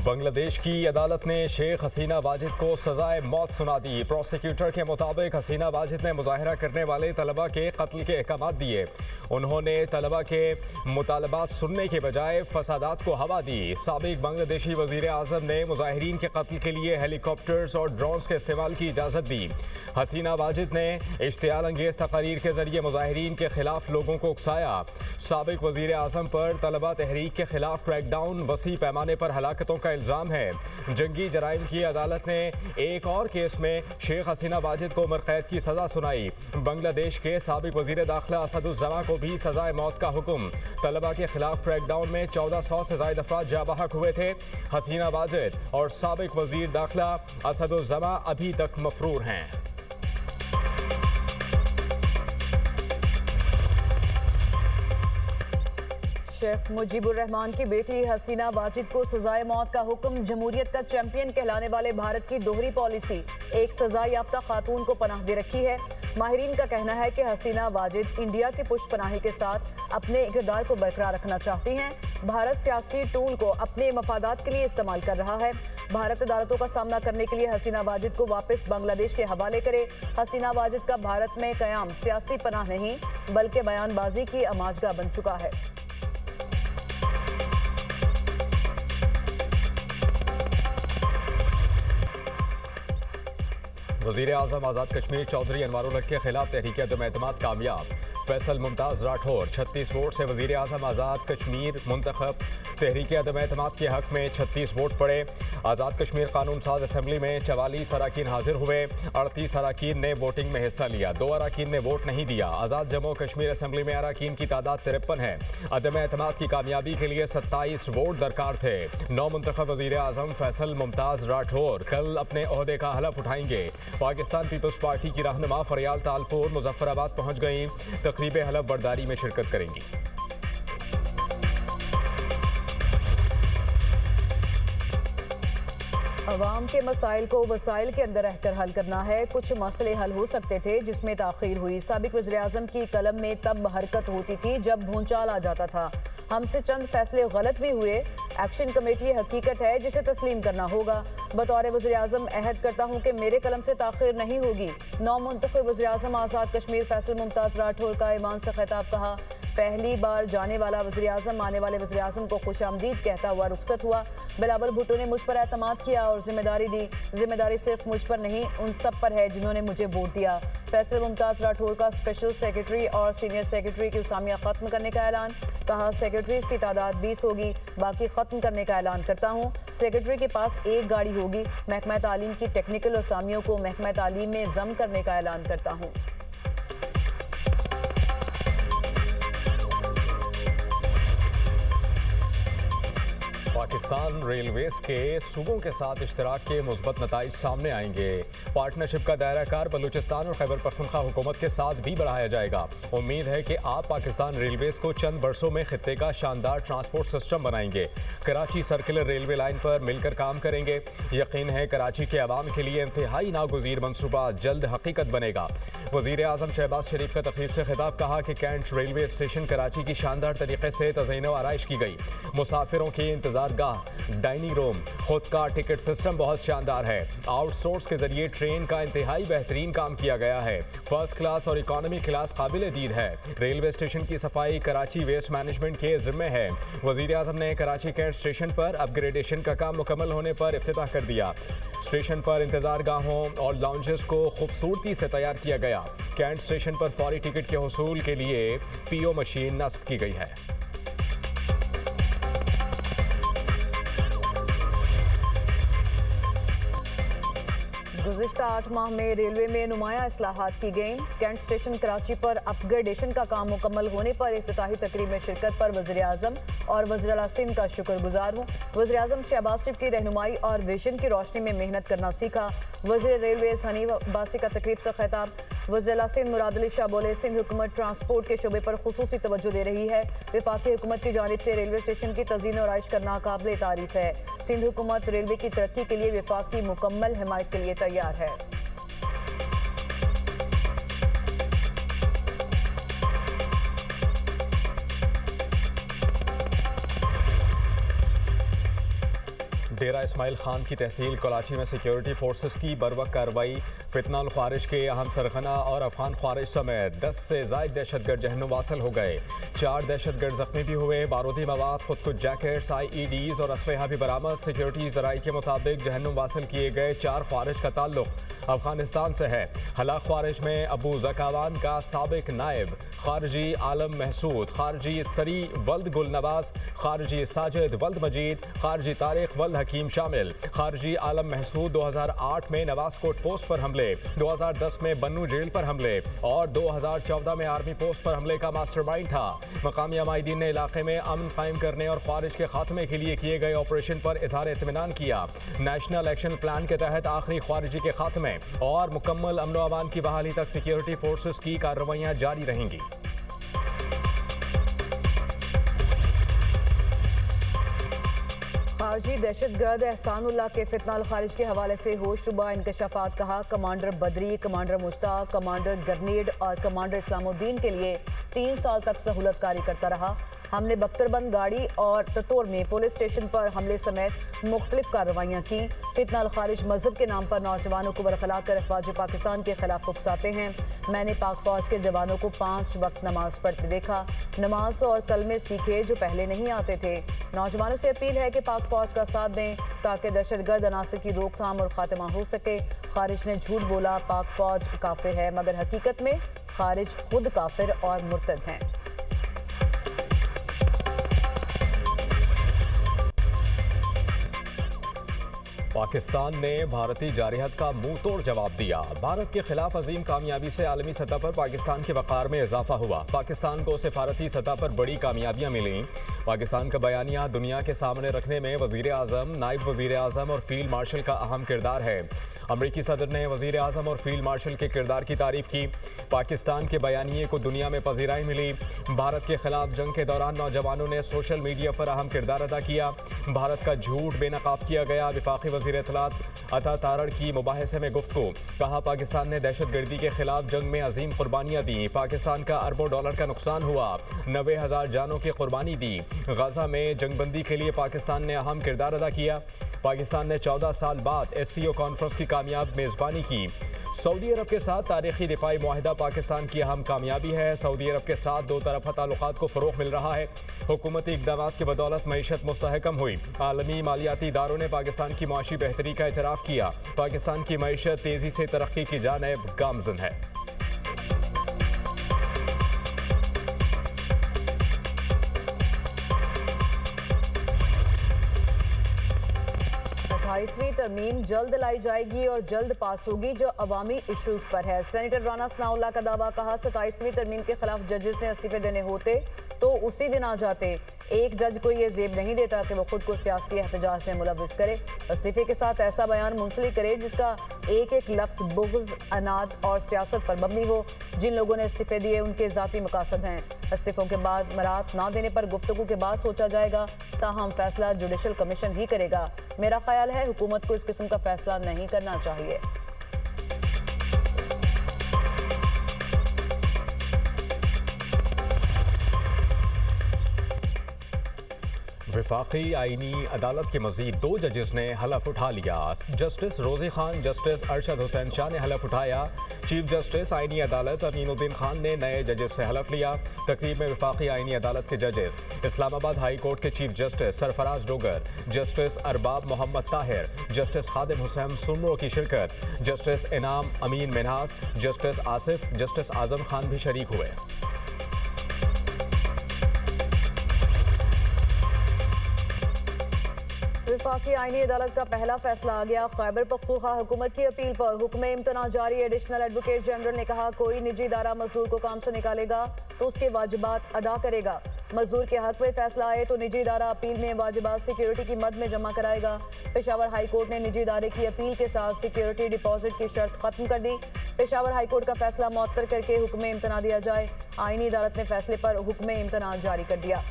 बांग्लादेश की अदालत ने शेख हसीना वाजिद को सजाए मौत सुना दी। प्रोसिक्यूटर के मुताबिक हसीना वाजिद ने मुजाहरा करने वाले तलबा के कत्ल के अहकाम दिए। उन्होंने तलबा के मुतालबात सुनने के बजाय फसादात को हवा दी। साबिक बांग्लादेशी वजीर आजम ने मुजाहिरीन के कत्ल के लिए हेलीकॉप्टर्स और ड्रोन्स के इस्तेमाल की इजाज़त दी। हसीना वाजिद ने इश्तियाल अंगेज तकारीर के जरिए मुजाहिरीन के खिलाफ लोगों को उकसाया। साबिक वजीर आजम पर तलबा तहरीक के खिलाफ क्रैकडाउन, वसी पैमाने पर हलाकतों का इल्ज़ाम है। जंगी जराइम की अदालत ने एक और केस में शेख हसीना वाजिद को उम्र कैद की सजा सुनाई। बांग्लादेश के साबिक वजीर दाखिला असदुज़्ज़मा को भी सजाए मौत का हुक्म। तलबा के खिलाफ क्रैकडाउन में 1400 से ज़ायद अफराद जाबहक हुए थे। हसीना वाजिद और साबिक वजीर दाखिला असदुज़्ज़मा अभी तक मफरूर हैं। शेख मुजीबुर रहमान की बेटी हसीना वाजिद को सजाए मौत का हुक्म। जमहूरियत का चैंपियन कहलाने वाले भारत की दोहरी पॉलिसी एक सजा याफ्ता खातून को पनाह दे रखी है। माहिरीन का कहना है कि हसीना वाजिद इंडिया की पुष्पनाही के साथ अपने किरदार को बरकरार रखना चाहती हैं। भारत सियासी टूल को अपने मफादात के लिए इस्तेमाल कर रहा है। भारत अदालतों का सामना करने के लिए हसीना वाजिद को वापस बांग्लादेश के हवाले करे। हसीना वाजिद का भारत में कयाम सियासी पनाह नहीं बल्कि बयानबाजी की अमाजगाह बन चुका है। वज़ीर आज़म आज़ाद कश्मीर चौधरी अनवारुल हक के खिलाफ तहरीक अदम एतमाद कामयाब। फैसल मुमताज़ राठौर 36 वोट से वज़ीर आज़म आज़ाद कश्मीर मुंतखब। तहरीक अदम एतमाद के हक में 36 वोट पड़े। आज़ाद कश्मीर कानून साज असम्बली में 44 अराकीन हाजिर हुए। 38 अराकीन ने वोटिंग में हिस्सा लिया। 2 अराकीन ने वोट नहीं दिया। आज़ाद जम्मू कश्मीर असम्बली में अराकीन की तादाद 53 है। अदम एतमाद की कामयाबी के लिए 27 वोट दरकार थे। नौ मुंतखब वज़ीर आज़म फैसल मुमताज़ राठौर कल अपने ओहदे का हलफ उठाएंगे। पाकिस्तान पीपल्स पार्टी की रहनुमा फरियाल तालपुर मुजफ्फराबाद पहुंच गई। तकरीब हलफ बर्दारी में शिरकत करेंगी। अवाम के मसाइल को वसाइल के अंदर रहकर हल करना है। कुछ मसले हल हो सकते थे जिसमें ताखीर हुई। साबिक वज़ीर आज़म की कलम में तब हरकत होती थी जब भूचाल आ जाता था। हमसे चंद फैसले गलत भी हुए। एक्शन कमेटी हकीकत है जिसे तस्लीम करना होगा। बतौर वज़ीर आज़म अहद करता हूँ कि मेरे कलम से ताखीर नहीं होगी। नौ मुंतखब वज़ीर आज़म आज़ाद कश्मीर फैसल मुमताज़ राठौर का ईमान से खिताब कहा। पहली बार जाने वाला वज़ीर आज़म आने वाले वज़ीर आज़म को खुशामदीद कहता हुआ रुखसत हुआ। बिलावल भुट्टो ने मुझ पर एतमाद किया और जिम्मेदारी दी। जिम्मेदारी सिर्फ मुझ पर नहीं उन सब पर है जिन्होंने मुझे वोट दिया। फैसल मुमताज़ राठौर का स्पेशल सेक्रेटरी और सीनियर सेक्रेटरी की उसामियाँ खत्म करने का ऐलान। कहा सेक्रेटरीज की तादाद 20 होगी, बाकी खत्म करने का ऐलान करता हूँ। सेक्रेटरी के पास एक गाड़ी होगी। महकमा तालीम की टेक्निकल उसामियों को महकमा तालीम में जम करने का ऐलान करता हूँ। पाकिस्तान रेलवेज के सूबों के साथ इश्तराक के मुस्बत नताइज सामने आएंगे। पार्टनरशिप का दायरा कार बलूचिस्तान और खैबर पख्तूनख्वा हुकूमत के साथ भी बढ़ाया जाएगा। उम्मीद है कि आप पाकिस्तान रेलवेज को चंद बरसों में खित्ते का शानदार ट्रांसपोर्ट सिस्टम बनाएंगे। कराची सर्कुलर रेलवे लाइन पर मिलकर काम करेंगे। यकीन है कराची के अवाम के लिए इंतहाई नागुज़ीर मनसूबा जल्द हकीकत बनेगा। वज़ीर आज़म शहबाज शरीफ का तकरीब से खिताब। कहा कि कैंट रेलवे स्टेशन कराची की शानदार तरीके से तज़ीन व आराइश की गई। मुसाफिरों की इंतजार गाह, डाइनिंग रूम, खुद का टिकट सिस्टम बहुत शानदार है। आउटसोर्स के जरिए ट्रेन का इंतहाई बेहतरीन काम किया गया है। फर्स्ट क्लास और इकॉनमी क्लास काबिल दीद है। रेलवे स्टेशन की सफाई कराची वेस्ट मैनेजमेंट के जिम्मे है। वज़ीर आज़म ने कराची कैंट स्टेशन पर अपग्रेडेशन का काम मुकम्मल होने पर इफ्तिताह कर दिया। स्टेशन पर इंतजार गाहों और लाउंजेस को खूबसूरती से तैयार किया गया। कैंट स्टेशन पर फौरी टिकट के हुसूल के लिए PO मशीन नस्ब की गई है। गुज़िश्ता 8 माह में रेलवे में नुमाया इस्लाहात की गई। कैंट स्टेशन कराची पर अपग्रेडेशन का काम मुकम्मल होने पर इफ्तिताही तकरीब में शिरकत पर वज़ीर आज़म और वज़ीर आला सिंध का शुक्रगुजार हूँ। वज़ीर आज़म शहबाज शरीफ की रहनुमाई और विजन की रोशनी में मेहनत करना सीखा। वज़ीर रेलवेज़ हनीफ अब्बासी का तकरीब से खिताब। वज़ीर आला सिंध मुराद अली शाह बोले सिंध हुकूमत ट्रांसपोर्ट के शोबे पर खुसूसी तवज्जो दे रही है। वफाकी हुकूमत की जानिब से रेलवे स्टेशन की तज़ीन और आइश करना काबिल तारीफ है। सिंध हुकूमत रेलवे की तरक्की के लिए वफाक की मुकम्मल हिमायत के लिए तैयार है। डेरा इस्माइल खान की तहसील कराची में सिक्योरिटी फोर्सेस की बरवक्त कार्रवाई, फितनाल ख्वारिश के अहम सरगना और अफगान ख्वारिश समेत 10 से ज़ायद दहशतगर्द जहन्नुम वासिल हो गए। 4 दहशतगर्द जख्मी भी हुए। बारूदी मवाद, खुद कुछ जैकेट्स, IEDs और असलहा भी बरामद। सिक्योरिटी ज़राई के मुताबिक जहन्नुम वासिल किए गए 4 ख्वारिश का ताल्लुक अफगानिस्तान से है। हलाक ख्वारिश में अबू ज़कावान का साबिक नायब खारजी आलम महसूद, खारजी सरी वल्द गुल नवाज, खारजी साजिद वल्द मजीद, खारजी तारिक वल्द हकीम शामिल। खारजी आलम महसूद 2008 में नवाजकोट पोस्ट पर हमले, 2010 में बन्नू जेल पर हमले और 2014 में आर्मी पोस्ट पर हमले का मास्टरमाइंड था। मकामी अमायदीन ने इलाके में अमन कायम करने और ख्वारिश के खात्मे के लिए किए गए ऑपरेशन पर इजहार इत्मीनान किया। नेशनल एक्शन प्लान के तहत आखिरी ख्वारिजी के खात्मे और मुकम्मल अमन व अमान की बहाली तक सिक्योरिटी फोर्सेस की कार्रवाइयां जारी रहेंगी। खारजी दहशतगर्द एहसानुल्लाह के फितनाल खारिज के हवाले से होशरुबा इंकशाफात कहा। कमांडर बदरी, कमांडर मुश्ताक, कमांडर ग्रेनेड और कमांडर इस्लामुद्दीन के लिए 3 साल तक सहूलत कारी करता रहा। हमने बख्तरबंद गाड़ी और ततोर में पुलिस स्टेशन पर हमले समेत मुख्तलिफ कार्रवाइयाँ की। फितनाल खारिज मजहब के नाम पर नौजवानों को बरखला कर अफवाज पाकिस्तान के खिलाफ उकसाते हैं। मैंने पाक फौज के जवानों को 5 वक्त नमाज पढ़ते देखा, नमाज और कलमे सीखे जो पहले नहीं आते थे। नौजवानों से अपील है कि पाक फौज का साथ दें ताकि दहशतगर्द अनासर की रोकथाम और खात्मा हो सके। खारिज ने झूठ बोला पाक फौज काफिर है, मगर हकीकत में खारिज खुद काफिर और मुर्तद हैं। पाकिस्तान ने भारतीय जारहत का मुंह तोड़ जवाब दिया। भारत के खिलाफ अजीम कामयाबी से आलमी सतह पर पाकिस्तान के वक़ार में इजाफा हुआ। पाकिस्तान को सिफारती सतह पर बड़ी कामयाबियां मिलीं। पाकिस्तान का बयानिया दुनिया के सामने रखने में वज़ीर आज़म, नायब वज़ीर आज़म और फील्ड मार्शल का अहम किरदार है। अमरीकी सदर ने वज़ीर आज़म और फील्ड मार्शल के किरदार की तारीफ की। पाकिस्तान के बयानिए को दुनिया में पजीराई मिली। भारत के खिलाफ जंग के दौरान नौजवानों ने सोशल मीडिया पर अहम किरदार अदा किया। भारत का झूठ बेनकाब किया गया। विफाकी वज़ीर इत्तलात अता तारड़ की मुबाहिसे में गुफ्तगू, कहा पाकिस्तान ने दहशतगर्दी के खिलाफ जंग में अजीम कुर्बानियाँ दी। पाकिस्तान का अरबों डॉलर का नुकसान हुआ, 90,000 जानों की कुर्बानी दी। गजा में जंगबंदी के लिए पाकिस्तान ने अहम किरदार अदा किया। पाकिस्तान ने 14 साल बाद SCO कॉन्फ्रेंस की कामयाब मेज़बानी की। सऊदी अरब के साथ तारीखी दिफाई मुआहिदा पाकिस्तान की अहम कामयाबी है। सऊदी अरब के साथ दो तरफा ताल्लुकात को फ़रोग़ मिल रहा है। हुकूमती इक़दाम की बदौलत मईशत मुस्तहकम हुई। आलमी मालियाती इदारों ने पाकिस्तान की माशी बेहतरी का एतराफ़ किया। पाकिस्तान की मईशत तेज़ी से तरक्की की जानिब गामज़न है। अट्ठाईसवीं तरमीम जल्द लाई जाएगी और जल्द पास होगी जो अवामी इशूज़ पर है। सेनेटर राना सनाउल्लाह का दावा, कहा 27वीं तरमीम के खिलाफ जजेस ने इस्तीफे देने होते तो उसी दिन आ जाते। एक जज को ये जेब नहीं देता कि वो खुद को सियासी एहतजाज में मुलव्विस करे। इस्तीफे के साथ ऐसा बयान मुंसलिक करे जिसका एक एक लफ्ज़ बुग़्ज़, अनाद और सियासत पर मबनी हो। जिन लोगों ने इस्तीफे दिए उनके ज़ाती मकासद हैं। इस्तीफ़ों के बाद मराहत ना देने पर गुफ्तगू के बाद सोचा जाएगा, ताहम फैसला जुडिशल कमीशन ही करेगा। मेरा ख्याल है हुकूमत को इस किस्म का फैसला नहीं करना चाहिए। वफाकी आईनी अदालत के मजीद 2 जजेस ने हलफ उठा लिया। जस्टिस रोजी खान, जस्टिस अरशद हुसैन शाह ने हलफ उठाया। चीफ जस्टिस आईनी अदालत अमीनुद्दीन खान ने नए जजेस से हलफ लिया। तकरीब में वफाकी आईनी अदालत के जजेस इस्लामाबाद हाई कोर्ट के chief justice Sarfaraz Dogar, justice Arbab Mohammad Tahir, justice Khadim Hussain Soomro की शिरकत, justice Inam Amin Minhas, justice Asif, justice Azam Khan भी शरीक हुए। वफाकी आईनी अदालत का पहला फैसला आ गया। खैबर पख्तूनख्वा हुकूमत की अपील पर हुक्म इम्तना जारी। एडिशनल एडवोकेट जनरल ने कहा, कोई निजी इदारा मजदूर को काम से निकालेगा तो उसके वाजिबात अदा करेगा। मजदूर के हक में फैसला आए तो निजी इदारा अपील में वाजिबात सिक्योरिटी की मद में जमा कराएगा। पेशावर हाई कोर्ट ने निजी इदारे की अपील के साथ सिक्योरिटी डिपॉजिट की शर्त खत्म कर दी। पेशावर हाई कोर्ट का फैसला मुअत्तल करके हुक्म इम्तना दिया जाए। आईनी अदालत ने फैसले पर हुक्म इम्तना जारी कर दिया।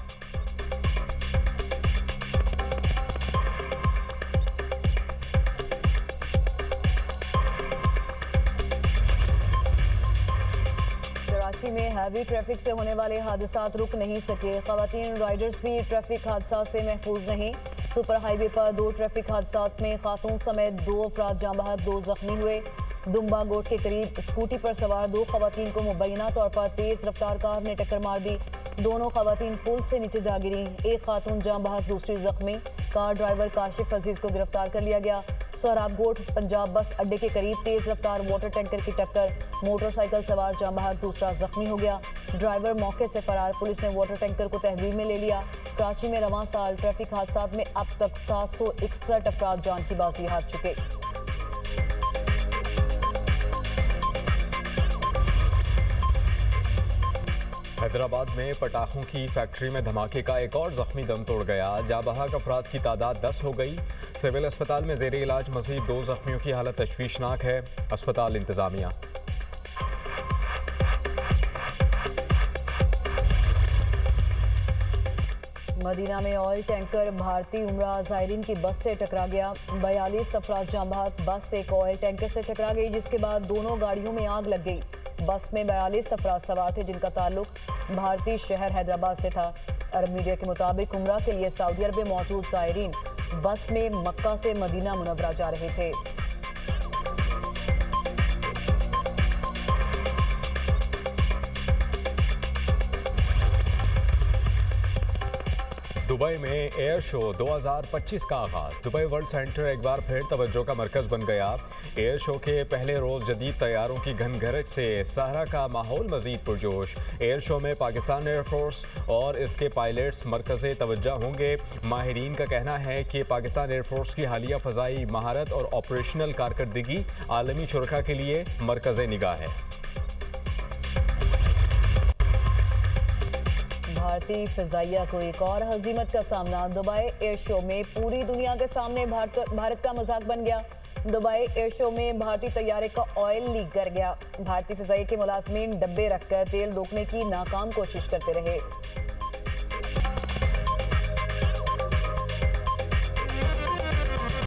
में हैवी ट्रैफिक से होने वाले हादसात रुक नहीं सके। खवातीन राइडर्स भी ट्रैफिक हादसा से महफूज नहीं। सुपर हाईवे पर 2 ट्रैफिक हादसात में खातून समेत 2 अफराद जाँ बहक, 2 जख्मी हुए। दुम्बा गोट के करीब स्कूटी पर सवार 2 खवातीन को मुबैना तौर पर तेज रफ्तार कार ने टक्कर मार दी। दोनों खवातीन पुल से नीचे जा गिरी। एक खातून जाँ बहक, दूसरी जख्मी। कार ड्राइवर काशिफ अजीज को गिरफ्तार कर लिया गया। सोहराब गोट पंजाब बस अड्डे के करीब तेज रफ्तार वाटर टैंकर की टक्कर, मोटरसाइकिल सवार जाँ बहक, दूसरा जख्मी हो गया। ड्राइवर मौके से फरार। पुलिस ने वाटर टैंकर को तहवील में ले लिया। कराची में रवां साल ट्रैफिक हादसात में अब तक 761 अफराद जान की बाजी हार चुके। हैदराबाद में पटाखों की फैक्ट्री में धमाके का एक और जख्मी दम तोड़ गया। जाँ बहक अफराद की तादाद 10 हो गई। सिविल अस्पताल में जेर इलाज मजीद 2 जख्मियों की हालत तशवीशनाक है। अस्पताल इंतजामिया। मदीना में ऑयल टैंकर भारतीय उमरा ज़ायरीन की बस से टकरा गया। 42 अफराद जाँ बहक। बस एक ऑयल टैंकर से टकरा गई, जिसके बाद दोनों गाड़ियों में आग लग गई। बस में 42 अफराद सवार थे, जिनका ताल्लुक भारतीय शहर हैदराबाद से था। अरब मीडिया के मुताबिक उमरा के लिए सऊदी अरब में मौजूद ज़ायरीन बस में मक्का से मदीना मुनव्वरा जा रहे थे। दुबई में एयर शो 2025 का आगाज। दुबई वर्ल्ड सेंटर एक बार फिर तवज्जो का मरकज बन गया। एयर शो के पहले रोज जदीद तैयारों की घनघरज से सहरा का माहौल मजीद पुरजोश। एयर शो में पाकिस्तान एयरफोर्स और इसके पायलट्स मरकज़े तवज्जो होंगे। माहिरीन का कहना है कि पाकिस्तान एयरफोर्स की हालिया फ़ज़ाई महारत और ऑपरेशनल कारकर्दगी आलमी शुरका के लिए मरकज़े निगाह है। भारतीय फिजाइया को एक और हजीमत का सामना। दुबई एयर शो में पूरी दुनिया के सामने भारत का मजाक बन गया। दुबई एयर शो में भारतीय तैयारे का ऑयल लीक कर गया। भारतीय फिजाइया के मुलाजमीन डब्बे रखकर तेल रोकने की नाकाम कोशिश करते रहे।